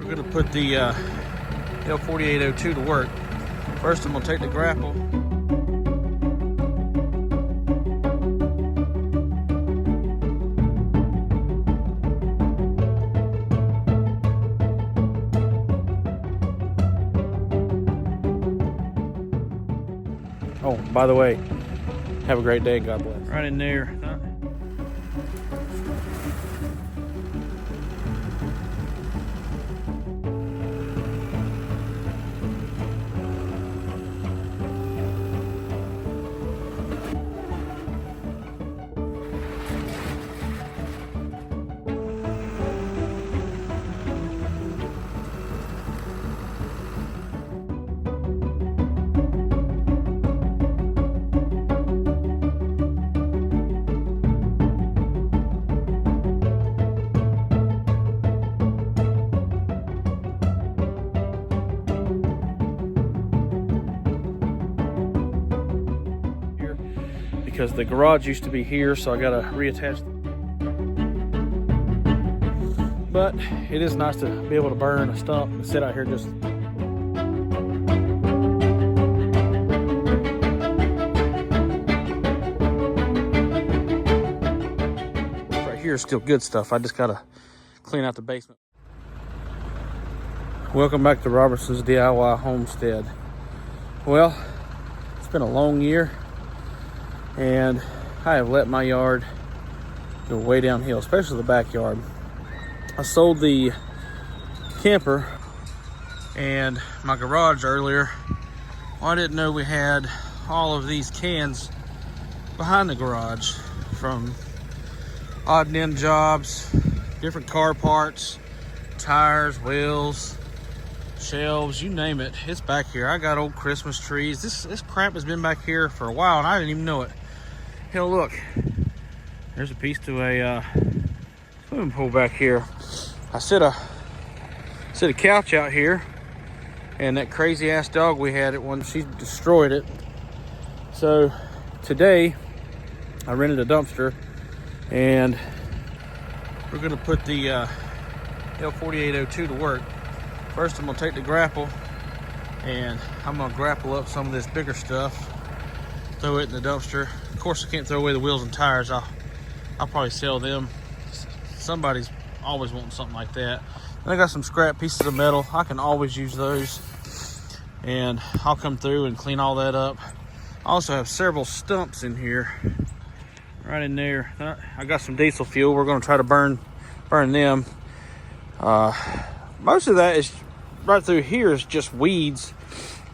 We're gonna put the L4802 to work. First, I'm gonna take the grapple. Oh, by the way, have a great day. God bless. Right in there. Because the garage used to be here, so I gotta reattach. But it is nice to be able to burn a stump and sit out here just. Right here is still good stuff. I just gotta clean out the basement. Welcome back to Robertson's DIY Homestead. Well, it's been a long year, and I have let my yard go way downhill, especially the backyard. I sold the camper and my garage earlier. Well, I didn't know we had all of these cans behind the garage from odd and end jobs, different car parts, tires, wheels, shelves, you name it. It's back here. I got old Christmas trees. This crap has been back here for a while, and I didn't even know it. Hell, look, there's a piece to a swimming pool back here. I set a couch out here, and that crazy ass dog we had, she destroyed it. So today I rented a dumpster, and we're gonna put the L4802 to work. First, I'm gonna take the grapple, and I'm gonna grapple up some of this bigger stuff, throw it in the dumpster. Of course, I can't throw away the wheels and tires. I'll probably sell them. Somebody's always wanting something like that. And I got some scrap pieces of metal. I can always use those. And I'll come through and clean all that up. I also have several stumps in here. Right in there. I got some diesel fuel. We're gonna try to burn them. Most of that is right through here is just weeds.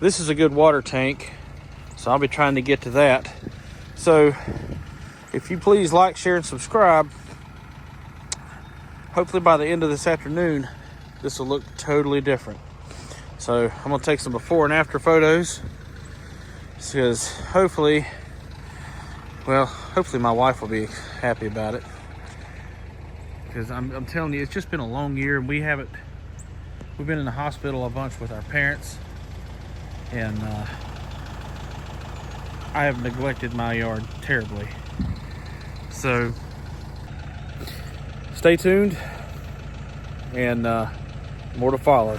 This is a good water tank, so I'll be trying to get to that. So if you please like, share, and subscribe, hopefully by the end of this afternoon, this will look totally different. So I'm gonna take some before and after photos, because hopefully my wife will be happy about it. Because I'm telling you, it's just been a long year, and we've been in the hospital a bunch with our parents, and I have neglected my yard terribly. So stay tuned, and more to follow.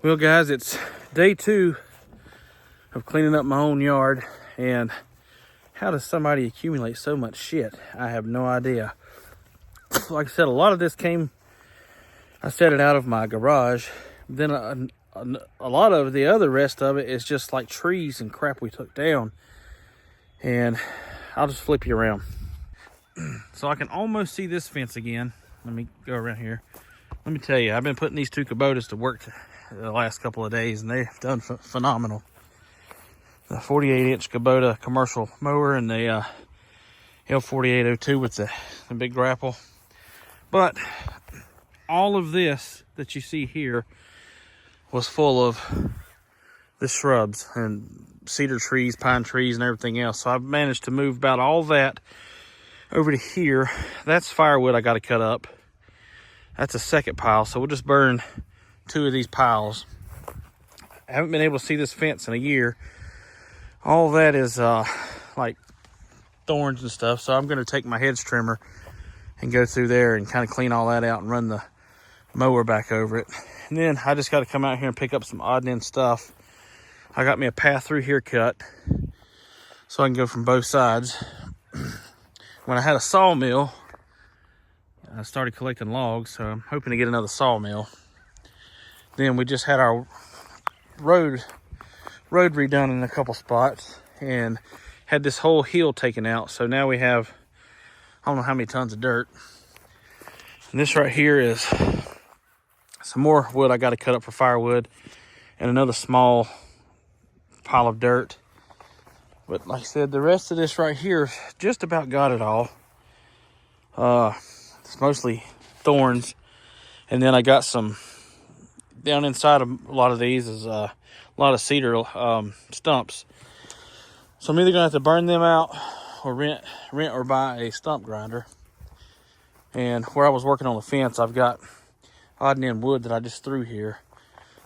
Well, guys, it's day 2 of cleaning up my own yard, and how does somebody accumulate so much shit? I have no idea. Like I said, a lot of this I set it out of my garage. Then a lot of the other rest of it is just like trees and crap we took down. And I'll just flip you around. So I can almost see this fence again. Let me go around here. Let me tell you, I've been putting these 2 Kubotas to work the last couple of days, and they've done phenomenal. The 48-inch Kubota commercial mower and the L4802 with the big grapple. But all of this that you see here was full of the shrubs and cedar trees, pine trees, and everything else. So I've managed to move about all that over to here. That's firewood I got to cut up. That's a second pile, so we'll just burn 2 of these piles. I haven't been able to see this fence in a year. All that is like thorns and stuff, so I'm going to take my hedge trimmer and go through there and kind of clean all that out and run the mower back over it. And then I just got to come out here and pick up some odd and end stuff. I got me a path through here cut so I can go from both sides. When I had a sawmill, I started collecting logs, so I'm hoping to get another sawmill. Then we just had our road redone in a couple spots and had this whole hill taken out. So now we have, I don't know how many tons of dirt. And this right here is some more wood I got to cut up for firewood and another small pile of dirt. But like I said, the rest of this right here just about got it all. It's mostly thorns. And then I got some, down inside of a lot of these is a lot of cedar stumps. So I'm either gonna have to burn them out or rent or buy a stump grinder. And where I was working on the fence, I've got odd and end wood that I just threw here.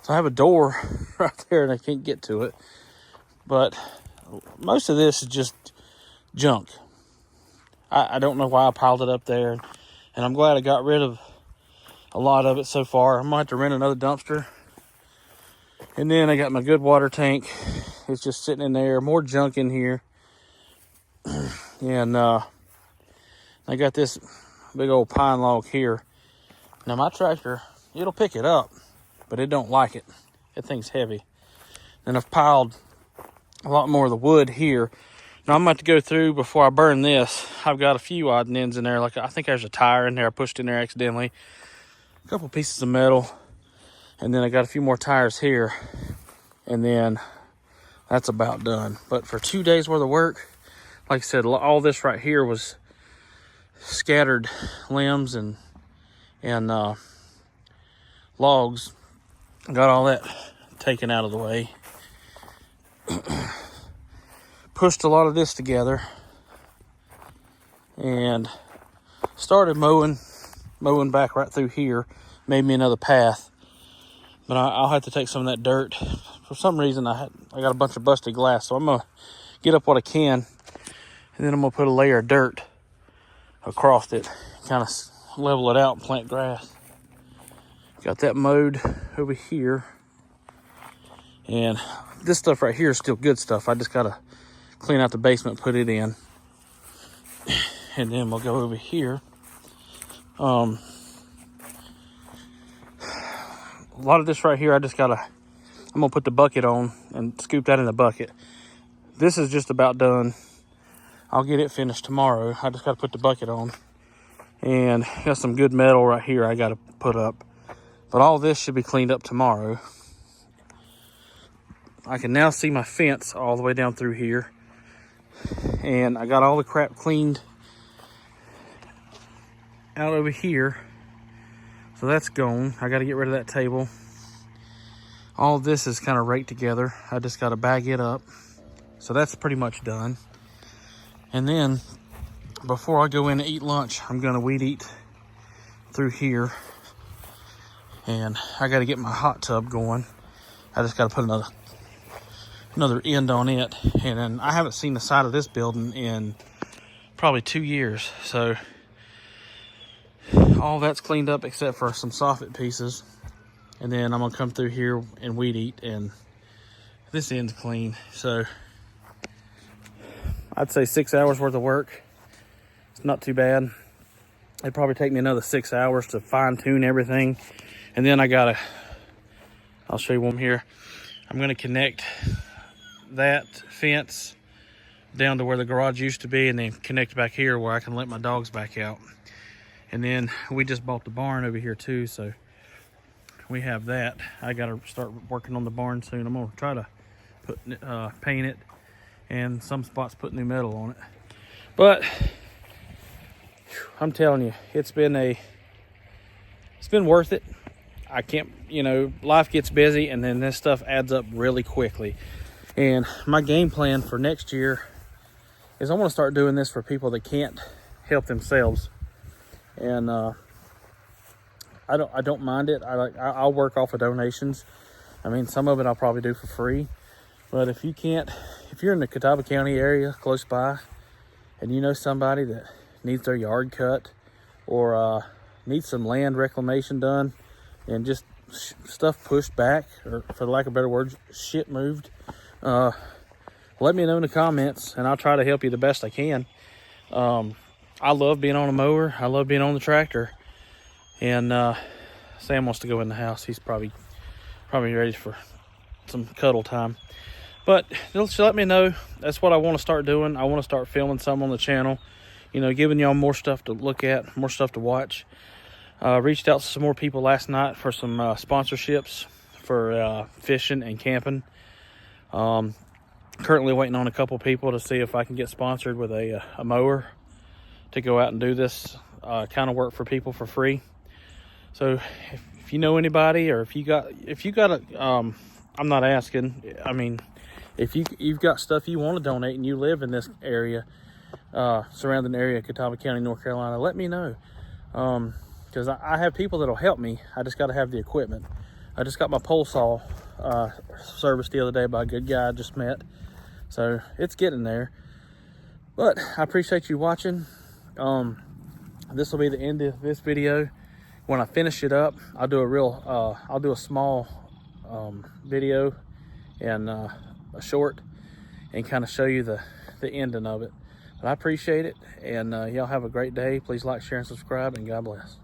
So I have a door right there and I can't get to it. But most of this is just junk. I don't know why I piled it up there. And I'm glad I got rid of a lot of it so far. I might have to rent another dumpster. And then I got my good water tank. It's just sitting in there. More junk in here. And I got this big old pine log here. Now my tractor, it'll pick it up, but it don't like it. That thing's heavy. And I've piled a lot more of the wood here. Now I'm about to go through before I burn this. I've got a few odd and ends in there. Like I think there's a tire in there I pushed in there accidentally. A couple pieces of metal. And then I got a few more tires here. And then that's about done. But for 2 days worth of work, like I said, all this right here was scattered limbs and logs. Got all that taken out of the way. Pushed a lot of this together and started mowing back right through here. Made me another path, but I'll have to take some of that dirt. For some reason I got a bunch of busted glass, so I'm gonna get up what I can and then I'm gonna put a layer of dirt across it, kind of level it out and plant grass. Got that mowed over here, and this stuff right here is still good stuff. I just gotta clean out the basement, put it in, and then we'll go over here. A lot of this right here, I'm gonna put the bucket on and scoop that in the bucket. This is just about done. I'll get it finished tomorrow. I just gotta put the bucket on. And got some good metal right here I gotta put up. But all this should be cleaned up tomorrow. I can now see my fence all the way down through here. And I got all the crap cleaned out over here. So that's gone. I got to get rid of that table. All of this is kind of raked together. I just got to bag it up. So that's pretty much done. And then before I go in to eat lunch, I'm going to weed eat through here. And I got to get my hot tub going. I just got to put another end on it. And then I haven't seen the side of this building in probably 2 years. So all that's cleaned up except for some soffit pieces. and then I'm gonna come through here and weed eat, and this end's clean. So I'd say 6 hours worth of work. It's not too bad. It'd probably take me another 6 hours to fine tune everything. And then I'll show you one here. I'm gonna connect that fence down to where the garage used to be, and then connect back here where I can let my dogs back out. And then we just bought the barn over here too, so we have that. I gotta start working on the barn soon. I'm gonna try to paint it, and some spots put new metal on it. But I'm telling you, it's been worth it. I can't, life gets busy, and then this stuff adds up really quickly. And my game plan for next year is I want to start doing this for people that can't help themselves. And I don't mind it. I'll work off of donations. I mean, some of it I'll probably do for free. But if you're in the Catawba County area close by, and you know somebody that needs their yard cut, or needs some land reclamation done, and just stuff pushed back, or for lack of better words, shit moved, let me know in the comments, and I'll try to help you the best I can. I love being on a mower. I love being on the tractor. And Sam wants to go in the house. He's probably ready for some cuddle time. But just let me know. That's what I want to start doing. I want to start filming some on the channel, giving y'all more stuff to look at, more stuff to watch. Reached out to some more people last night for some sponsorships for fishing and camping. Currently waiting on a couple people to see if I can get sponsored with a mower to go out and do this kind of work for people for free. So if you know anybody, or if you got I'm not asking, I mean, if you've got stuff you want to donate and you live in this area, surrounding area of Catawba County, North Carolina, let me know. Because I have people that'll help me. I just got to have the equipment. I just got my pole saw serviced the other day by a good guy I just met. So it's getting there. But I appreciate you watching. This will be the end of this video. When I finish it up, I'll do a small video and a short, and kind of show you the ending of it. But I appreciate it, and y'all have a great day. Please like, share, and subscribe, and God bless.